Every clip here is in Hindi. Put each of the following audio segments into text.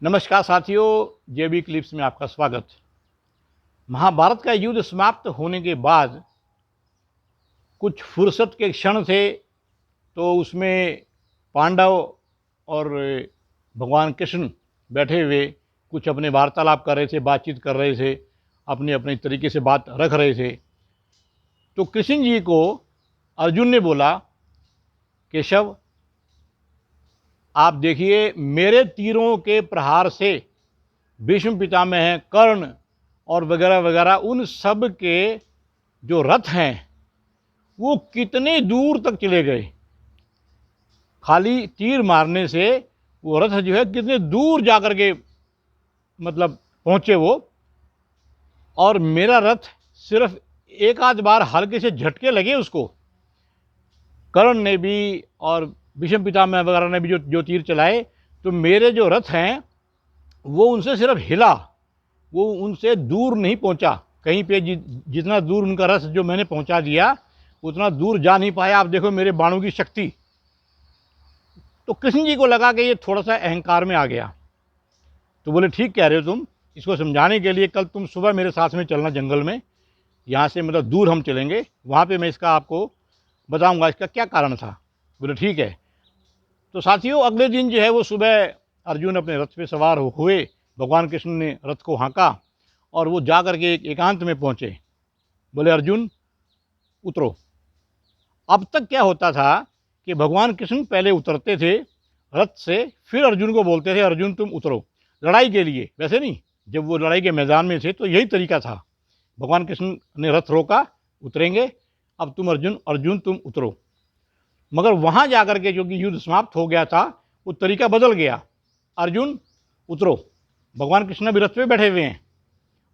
नमस्कार साथियों, जेबी क्लिप्स में आपका स्वागत। महाभारत का युद्ध समाप्त होने के बाद कुछ फुर्सत के क्षण थे, तो उसमें पांडव और भगवान कृष्ण बैठे हुए कुछ अपने वार्तालाप कर रहे थे, बातचीत कर रहे थे, अपने अपने तरीके से बात रख रहे थे। तो कृष्ण जी को अर्जुन ने बोला, केशव आप देखिए, मेरे तीरों के प्रहार से भीष्म पितामह, कर्ण और वगैरह वगैरह उन सब के जो रथ हैं वो कितने दूर तक चले गए। खाली तीर मारने से वो रथ जो है कितने दूर जाकर के मतलब पहुंचे वो, और मेरा रथ सिर्फ एक आध बार हल्के से झटके लगे उसको। कर्ण ने भी और भीष्म पितामह वगैरह ने भी जो तीर चलाए, तो मेरे जो रथ हैं वो उनसे सिर्फ हिला, वो उनसे दूर नहीं पहुंचा। कहीं पे जितना दूर उनका रथ जो मैंने पहुंचा दिया उतना दूर जा नहीं पाया। आप देखो मेरे बाणों की शक्ति। तो कृष्ण जी को लगा कि ये थोड़ा सा अहंकार में आ गया। तो बोले, ठीक कह रहे हो तुम। इसको समझाने के लिए कल तुम सुबह मेरे साथ में चलना जंगल में, यहाँ से मतलब दूर हम चलेंगे, वहाँ पे मैं इसका आपको बताऊंगा इसका क्या कारण था। बोले ठीक है। तो साथियों, अगले दिन जो है वो सुबह अर्जुन अपने रथ पे सवार हुए। भगवान कृष्ण ने रथ को हाँका और वो जा कर के एक एकांत में पहुँचे। बोले, अर्जुन उतरो। अब तक क्या होता था कि भगवान कृष्ण पहले उतरते थे रथ से, फिर अर्जुन को बोलते थे, अर्जुन तुम उतरो, लड़ाई के लिए। वैसे नहीं, जब वो लड़ाई के मैदान में थे तो यही तरीका था। भगवान कृष्ण ने रथ रोका, उतरेंगे, अब तुम अर्जुन तुम उतरो। मगर वहाँ जाकर के जो कि युद्ध समाप्त हो गया था, वो तरीका बदल गया। अर्जुन उतरो। भगवान कृष्ण भी रथ पे बैठे हुए हैं।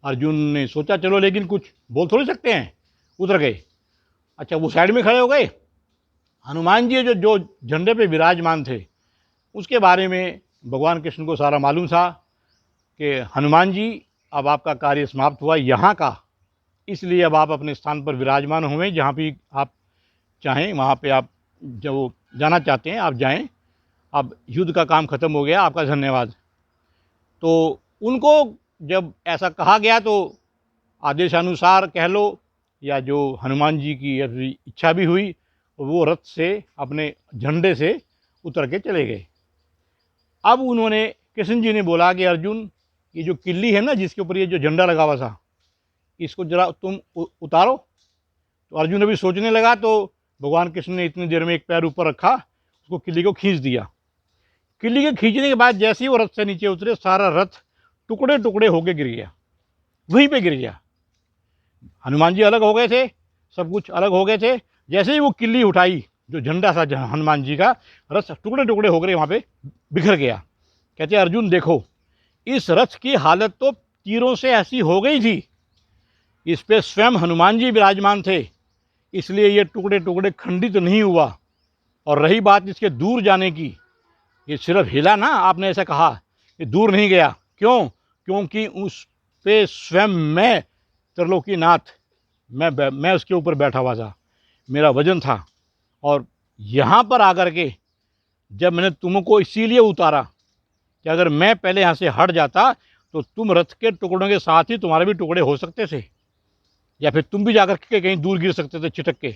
अर्जुन ने सोचा चलो, लेकिन कुछ बोल थोड़ी सकते हैं, उतर गए। अच्छा, वो साइड में खड़े हो गए। हनुमान जी जो झंडे पे विराजमान थे, उसके बारे में भगवान कृष्ण को सारा मालूम था कि हनुमान जी अब आपका कार्य समाप्त हुआ यहाँ का, इसलिए अब आप अपने स्थान पर विराजमान हुए। जहाँ भी आप चाहें वहाँ पे आप जो जाना चाहते हैं आप जाएं। अब युद्ध का काम खत्म हो गया, आपका धन्यवाद। तो उनको जब ऐसा कहा गया तो आदेशानुसार कह लो या जो हनुमान जी की इच्छा भी हुई, वो रथ से अपने झंडे से उतर के चले गए। अब उन्होंने, कृष्ण जी ने बोला कि अर्जुन, ये जो किल्ली है ना जिसके ऊपर ये जो झंडा लगा हुआ था, इसको जरा तुम उतारो। तो अर्जुन अभी सोचने लगा, तो भगवान कृष्ण ने इतनी देर में एक पैर ऊपर रखा, उसको किल्ली को खींच दिया। किल्ली के खींचने के बाद जैसे ही वो रथ से नीचे उतरे, सारा रथ टुकड़े टुकड़े होके गिर गया, वहीं पे गिर गया। हनुमान जी अलग हो गए थे, सब कुछ अलग हो गए थे। जैसे ही वो किल्ली उठाई, जो झंडा था हनुमान जी का, रथ टुकड़े टुकड़े होकर वहाँ पे बिखर गया। कहते अर्जुन देखो, इस रथ की हालत तो तीरों से ऐसी हो गई थी, इस पे स्वयं हनुमान जी विराजमान थे, इसलिए ये टुकड़े टुकड़े खंडित नहीं हुआ। और रही बात इसके दूर जाने की, ये सिर्फ हिला ना, आपने ऐसा कहा, ये दूर नहीं गया। क्यों? क्योंकि उस पे स्वयं मैं त्रिलोकीनाथ, मैं उसके ऊपर बैठा हुआ था, मेरा वजन था। और यहाँ पर आकर के जब मैंने तुमको इसीलिए उतारा कि अगर मैं पहले यहाँ से हट जाता तो तुम रथ के टुकड़ों के साथ ही तुम्हारे भी टुकड़े हो सकते थे, या फिर तुम भी जाकर के कहीं दूर गिर सकते थे छिटक के।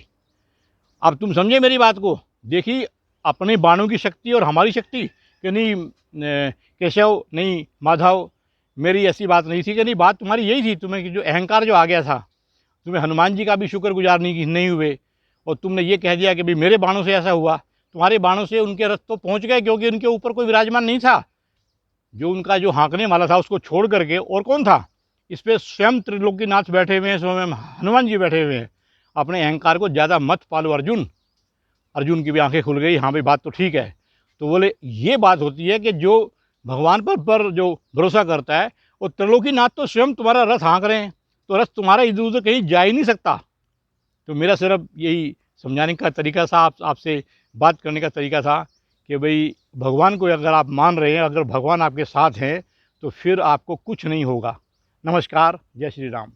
अब तुम समझे मेरी बात को। देखी अपने बाणों की शक्ति और हमारी शक्ति, कि नहीं केशव, नहीं माधव, मेरी ऐसी बात नहीं थी। कि नहीं, बात तुम्हारी यही थी, तुम्हें जो अहंकार जो आ गया था, तुम्हें हनुमान जी का भी शुक्रगुजार नहीं हुए, और तुमने ये कह दिया कि भाई मेरे बाणों से ऐसा हुआ। तुम्हारे बाणों से उनके रथ तो पहुँच गए, क्योंकि उनके ऊपर कोई विराजमान नहीं था। जो उनका जो हाँकने वाला था उसको छोड़ करके और कौन था, इस पर स्वयं त्रिलोकीनाथ बैठे हुए हैं, स्वयं हनुमान जी बैठे हुए हैं। अपने अहंकार को ज़्यादा मत पालो अर्जुन। अर्जुन की भी आंखें खुल गई, हाँ भाई बात तो ठीक है। तो बोले, ये बात होती है कि जो भगवान पर जो भरोसा करता है, वो त्रिलोकीनाथ तो स्वयं तुम्हारा रथ हाँक रहे हैं, तो रथ तुम्हारा इधर उधर कहीं जा ही नहीं सकता। तो मेरा सिर्फ यही समझाने का तरीका था, आपसे बात करने का तरीका था कि भाई भगवान को अगर आप मान रहे हैं, अगर भगवान आपके साथ हैं, तो फिर आपको कुछ नहीं होगा। नमस्कार, जय श्री राम।